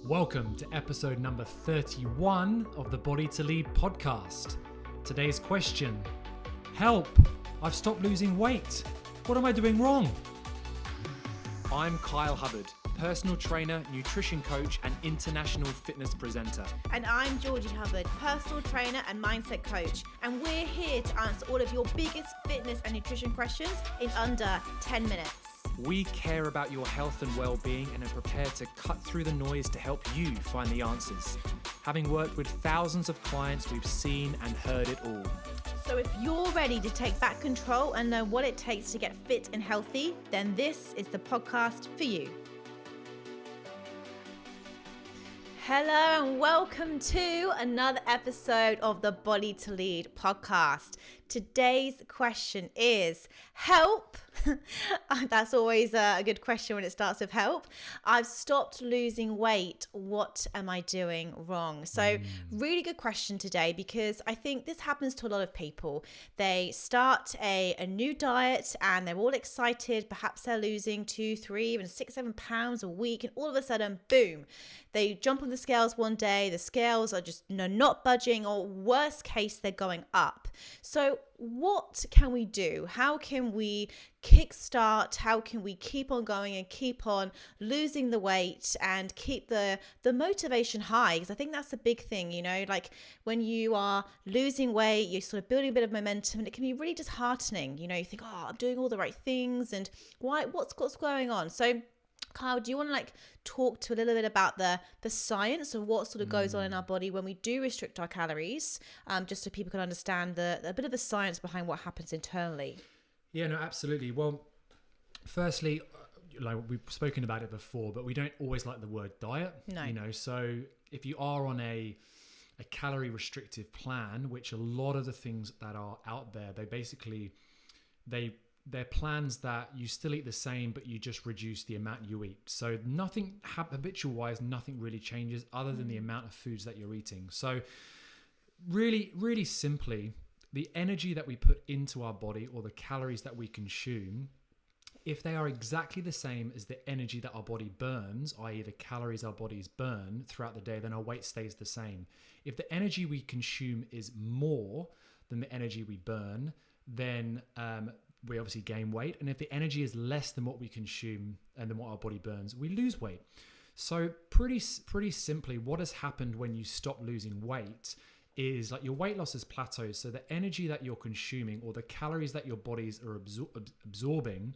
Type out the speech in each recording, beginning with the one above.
Welcome to episode number 31 of the Body to Lead podcast. Today's question: help! I've stopped losing weight. What am I doing wrong? I'm Kyle Hubbard, personal trainer, nutrition coach, and international fitness presenter. And I'm Georgie Hubbard, personal trainer and mindset coach. And we're here to answer all of your biggest fitness and nutrition questions in under 10 minutes. We care about your health and well-being and are prepared to cut through the noise to help you find the answers. Having worked with thousands of clients, we've seen and heard it all. So if you're ready to take back control and know what it takes to get fit and healthy, then this is the podcast for you. Hello and welcome to another episode of the Body to Lead podcast. Today's question is help. That's always a good question when it starts with help. I've stopped losing weight. What am I doing wrong? So really good question today, because I think this happens to a lot of people. They start a new diet and they're all excited. Perhaps they're losing 2, 3, even 6, 7 pounds a week. And all of a sudden, boom, they jump on the scales one day. The scales are just not budging, or worst case, they're going up. So what can we do? How can we kickstart? How can we keep on going and keep on losing the weight and keep the motivation high? Because I think that's a big thing, like when you are losing weight, you're sort of building a bit of momentum and it can be really disheartening. You think, oh, I'm doing all the right things and what's going on? So Kyle, do you want to talk to a little bit about the science of what sort of goes on in our body when we do restrict our calories, just so people can understand a bit of the science behind what happens internally? Yeah, no, absolutely. Well, firstly, we've spoken about it before, but we don't always like the word diet. No. So if you are on a calorie restrictive plan, which a lot of the things that are out there, they're plans that you still eat the same, but you just reduce the amount you eat. So nothing habitual wise, nothing really changes other than the amount of foods that you're eating. So really, really simply, the energy that we put into our body, or the calories that we consume, if they are exactly the same as the energy that our body burns, i.e. the calories our bodies burn throughout the day, then our weight stays the same. If the energy we consume is more than the energy we burn, then we obviously gain weight. And if the energy is less than what we consume and than what our body burns, we lose weight. So pretty simply, what has happened when you stop losing weight is your weight loss has plateaued. So the energy that you're consuming, or the calories that your bodies are absorbing,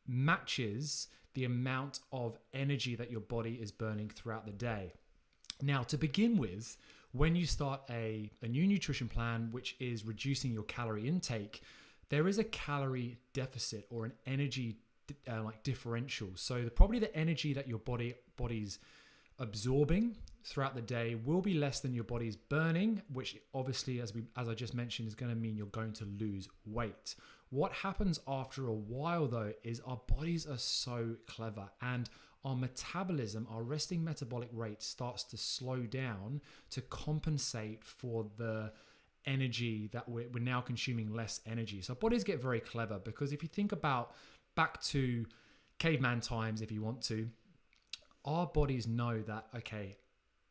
matches the amount of energy that your body is burning throughout the day. Now, to begin with, when you start a new nutrition plan, which is reducing your calorie intake, there is a calorie deficit or an energy differential. So probably the energy that your body's absorbing throughout the day will be less than your body's burning, which obviously, as I just mentioned, is going to mean you're going to lose weight. What happens after a while, though, is our bodies are so clever, and our metabolism, our resting metabolic rate, starts to slow down to compensate for the energy that we're now consuming less energy. So bodies get very clever, because if you think about back to caveman times, if you want to, our bodies know that, okay,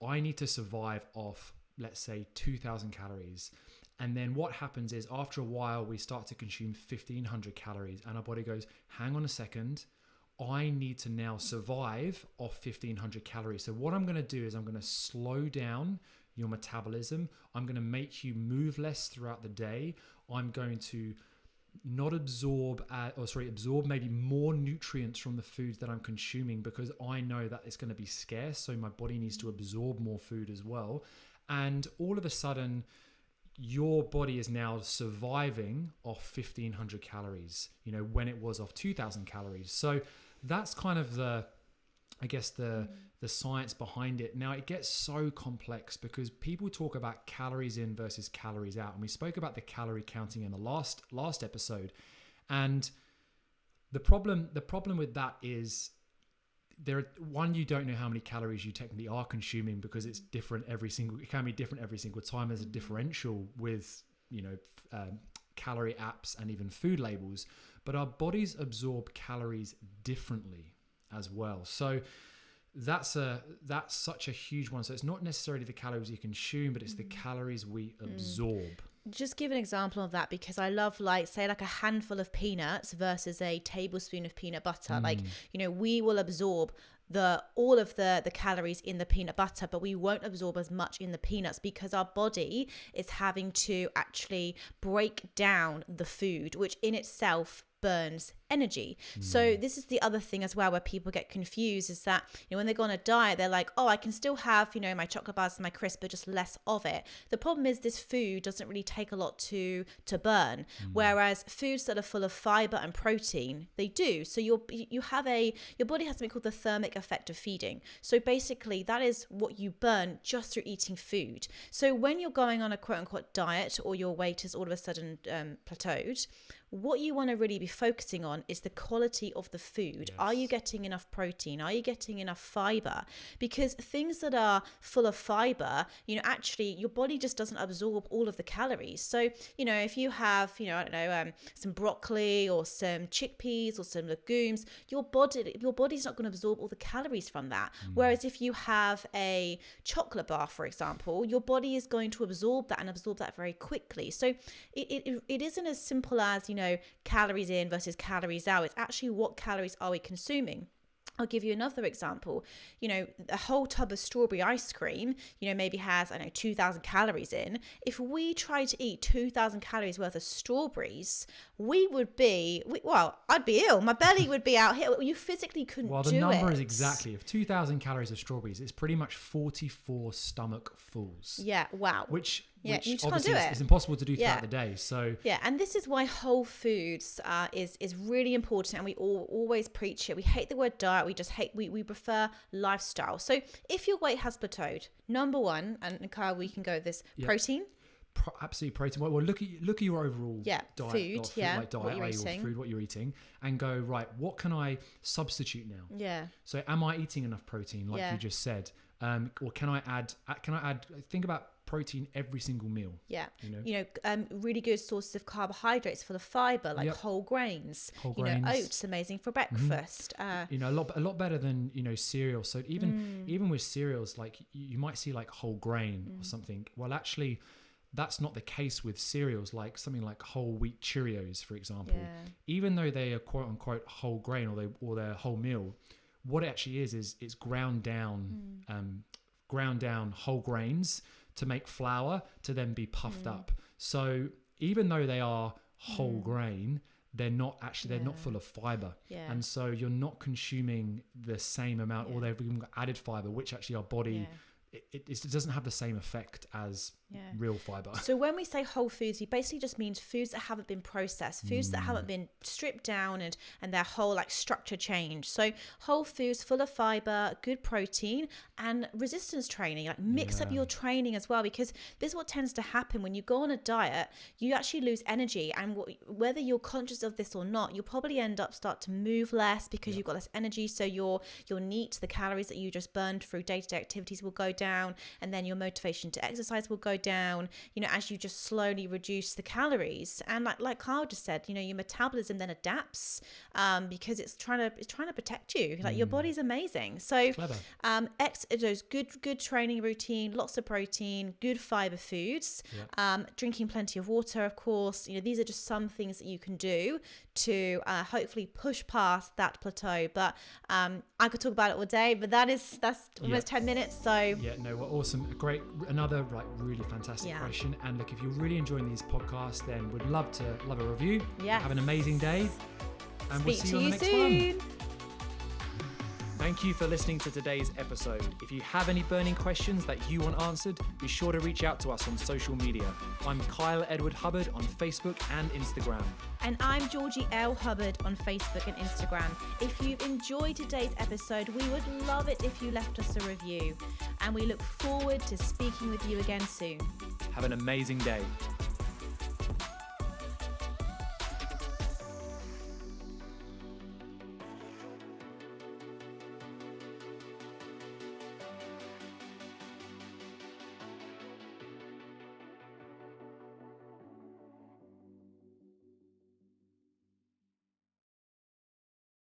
I need to survive off, let's say, 2,000 calories. And then what happens is, after a while, we start to consume 1,500 calories, and our body goes, hang on a second, I need to now survive off 1,500 calories. So what I'm going to do is I'm going to slow down your metabolism. I'm going to make you move less throughout the day. I'm going to not absorb maybe more nutrients from the foods that I'm consuming, because I know that it's going to be scarce. So my body needs to absorb more food as well. And all of a sudden, your body is now surviving off 1,500 calories, when it was off 2,000 calories. So that's kind of the science behind it. Now, it gets so complex because people talk about calories in versus calories out. And we spoke about the calorie counting in the last episode. And the problem with that is, you don't know how many calories you technically are consuming, because it can be different every single time. There's a differential with, calorie apps and even food labels, but our bodies absorb calories differently as well. So that's such a huge one. So it's not necessarily the calories you consume, but it's the calories we absorb. Just give an example of that, because I love, like, say, like a handful of peanuts versus a tablespoon of peanut butter. Like, you know, we will absorb all of the calories in the peanut butter, but we won't absorb as much in the peanuts because our body is having to actually break down the food, which in itself burns energy. So this is the other thing as well where people get confused, is that, you know, when they go on a diet, they're like, oh, I can still have, you know, my chocolate bars and my crisps, but just less of it. The problem is this food doesn't really take a lot to burn, whereas foods that are full of fiber and protein, they do. So your body has something called the thermic effect of feeding. So basically that is what you burn just through eating food. So when you're going on a quote unquote diet, or your weight is all of a sudden plateaued, what you want to really be focusing on is the quality of the food. Yes. Are you getting enough protein? Are you getting enough fiber? Because things that are full of fiber, you know, actually your body just doesn't absorb all of the calories. So, you know, if you have, you know, I don't know, some broccoli or some chickpeas or some legumes, your body's not going to absorb all the calories from that. Whereas if you have a chocolate bar, for example, your body is going to absorb that, and absorb that very quickly. So it isn't as simple as, you know, calories in versus calories out. It's actually what calories are we consuming. I'll give you another example. You know, a whole tub of strawberry ice cream, you know, maybe has, 2,000 calories in. If we try to eat 2,000 calories worth of strawberries, I'd be ill. My belly would be out here. You physically couldn't do it. Well, the number is exactly, of 2,000 calories of strawberries, it's pretty much 44 stomach fulls. Yeah, wow. Which you just can't obviously do it. It's impossible to do throughout the day. So yeah, and this is why whole foods is really important, and we always preach it. We hate the word diet. We prefer lifestyle. So if your weight has plateaued, number one, and Kyle, we can go with this, protein. Absolutely, protein. Well, look at your overall diet, what you're eating, and go, right, what can I substitute now? Yeah. So am I eating enough protein, like you just said? Or can I add? Think about protein every single meal. Yeah. Really good sources of carbohydrates full of fiber, like whole grains. Oats, amazing for breakfast. A lot better than cereal. So even with cereals, like you might see like whole grain or something. Well, actually, that's not the case with cereals, like something like whole wheat Cheerios, for example. Yeah. Even though they are quote unquote whole grain, or they're whole meal, what it actually is it's ground down whole grains to make flour to then be puffed up. So even though they are whole grain, they're not full of fiber. Yeah. And so you're not consuming the same amount, or they've even got added fiber, which actually our body, it doesn't have the same effect as real fiber. So when we say whole foods, we basically just means foods that haven't been processed, foods that haven't been stripped down and their whole like structure changed. So whole foods full of fiber, good protein, and resistance training. Like mix up your training as well, because this is what tends to happen when you go on a diet. You actually lose energy, and whether you're conscious of this or not, you'll probably start to move less because you've got less energy. So your NEAT, the calories that you just burned through day-to-day activities, will go down, and then your motivation to exercise will go down, as you just slowly reduce the calories. And like Kyle just said, your metabolism then adapts because it's trying to protect you. Like your body's amazing. So those good training routine, lots of protein, good fiber foods, drinking plenty of water, of course. These are just some things that you can do to hopefully push past that plateau. But I could talk about it all day, but that's almost 10 minutes. So awesome. Another really fantastic question. And look, if you're really enjoying these podcasts, then we'd love a review. Have an amazing day, and we'll see you on the next one. Thank you for listening to today's episode. If you have any burning questions that you want answered, be sure to reach out to us on social media. I'm Kyle Edward Hubbard on Facebook and Instagram. And I'm Georgie L. Hubbard on Facebook and Instagram. If you've enjoyed today's episode, we would love it if you left us a review. And we look forward to speaking with you again soon. Have an amazing day.